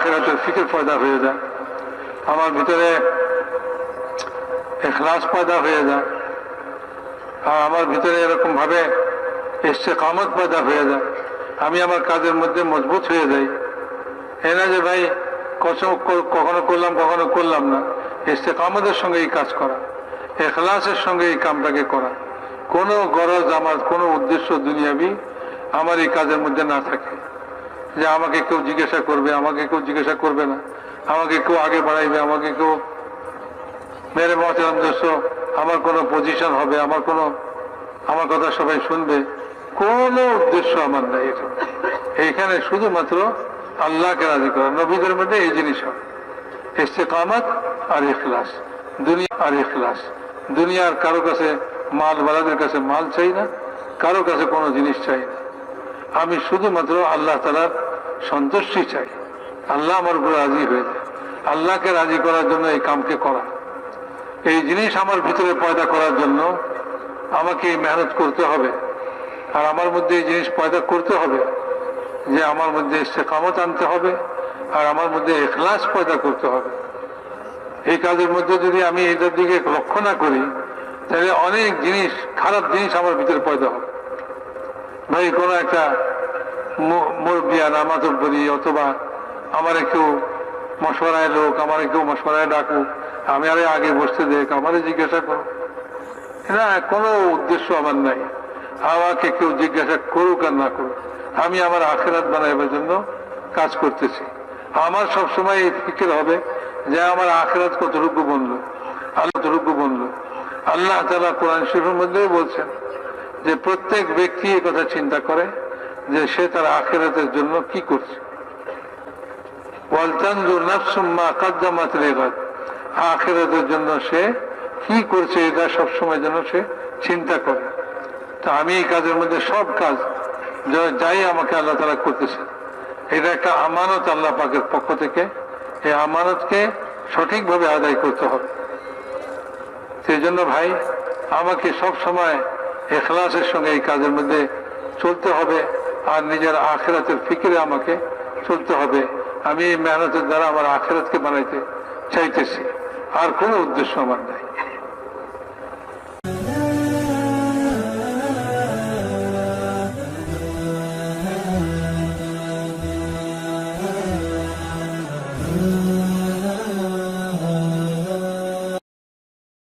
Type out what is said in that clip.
আখিরাতের ফিকির পয়দা হয়ে যায়, আমার ভিতরে ইখলাস পয়দা হয়ে যায়, আর আমার ভিতরে এরকম ভাবে ইস্তেকামত পয়দা হয়ে যায়, আমি আমার কাজের মধ্যে মজবুত হয়ে যাই। এ না যে ভাই কখনো করলাম কখনো করলাম না, ইস্তেকামতের সঙ্গে এই কাজ করা, ইখলাসের সঙ্গে এই কামটাকে করা, কোনো গরজ আমার কোনো উদ্দেশ্য দুনিয়াবি আমার এই কাজের মধ্যে না থাকে, যে আমাকে কেউ জিজ্ঞাসা করবে, আমাকে কেউ জিজ্ঞাসা করবে না, আমাকে কেউ আগে বাড়াইবে, আমাকে কেউ মেরে মহতারাম দোস্ত আমার কোনো পজিশন হবে, আমার কথা সবাই শুনবে, কোনো উদ্দেশ্য আমার নাই। এইখানে শুধুমাত্র আল্লাহকে রাজি করা। নবীদের মধ্যে এই জিনিস হয়, ইস্তেকামত আর ইখলাস, দুনিয়া আর ইখলাস। দুনিয়ার কারো কাছে মালওয়ালাদের কাছে মাল চাই না, কারো কাছে কোনো জিনিস চাই না, আমি শুধুমাত্র আল্লাহ তাআলার সন্তুষ্টি চাই, আল্লাহ আমার উপরে রাজি হয়ে যায়। আল্লাহকে রাজি করার জন্য এই কামকে করা, এই জিনিস আমার ভিতরে পয়দা করার জন্য আমাকে মেহনত করতে হবে, আর আমার মধ্যে এই জিনিস পয়দা করতে হবে যে আমার মধ্যে ইস্তেকামত আনতে হবে, আর আমার মধ্যে ইখলাস পয়দা করতে হবে। এই কাজের মধ্যে যদি আমি এটার দিকে লক্ষ্য না করি, তাহলে অনেক জিনিস, খারাপ জিনিস আমার ভিতরে পয়দা হবে। ভাই কোনো একটা মুরব্বিয়ান আমাদের বলি, অথবা আমার কেউ মশওয়ারায় লোক, আমার কেউ মশওয়ারায় ডাকুক, আমি আরে আগে বসতে দেখ, আমারে জিজ্ঞাসা করো, না কোনো উদ্দেশ্য আমার নাই, আমাকে কেউ জিজ্ঞাসা করুক আর না করুক, আমি আমার আখিরাত বানাইবার জন্য কাজ করতেছি। আমার সবসময় এই ফিকির হবে যে আমার আখিরাত কতটুকু বনলো, আল্লাহ কতটুকু বনলো। আল্লাহ তাআলা কোরআন শরীফের মধ্যেই বলছেন যে প্রত্যেক ব্যক্তি এই কথা চিন্তা করে যে সে তার আখিরাতের জন্য কি করছে। ওয়ালতানজুর নাফসুম মা কাদ্দামাত লিগাদ, আখিরাতের জন্য সে কি করছে এটা সবসময় যেন সে চিন্তা করে। তা আমি এই কাজের মধ্যে সব কাজ যাই আমাকে আল্লাহ তাআলা করতেছে, এটা একটা আমানত আল্লাহ পাকের পক্ষ থেকে, এই আমানতকে সঠিকভাবে আদায় করতে হবে। সেই জন্য ভাই আমাকে সব সময় ইখলাসের সঙ্গে এই কাজের মধ্যে চলতে হবে, আর নিজের আখিরাতের ফিকিরে আমাকে চলতে হবে। আমি এই মেহনতের দ্বারা আমার আখিরাতকে বানাইতে চাইতেছি, আর কোনো উদ্দেশ্য আমার নাই। Oh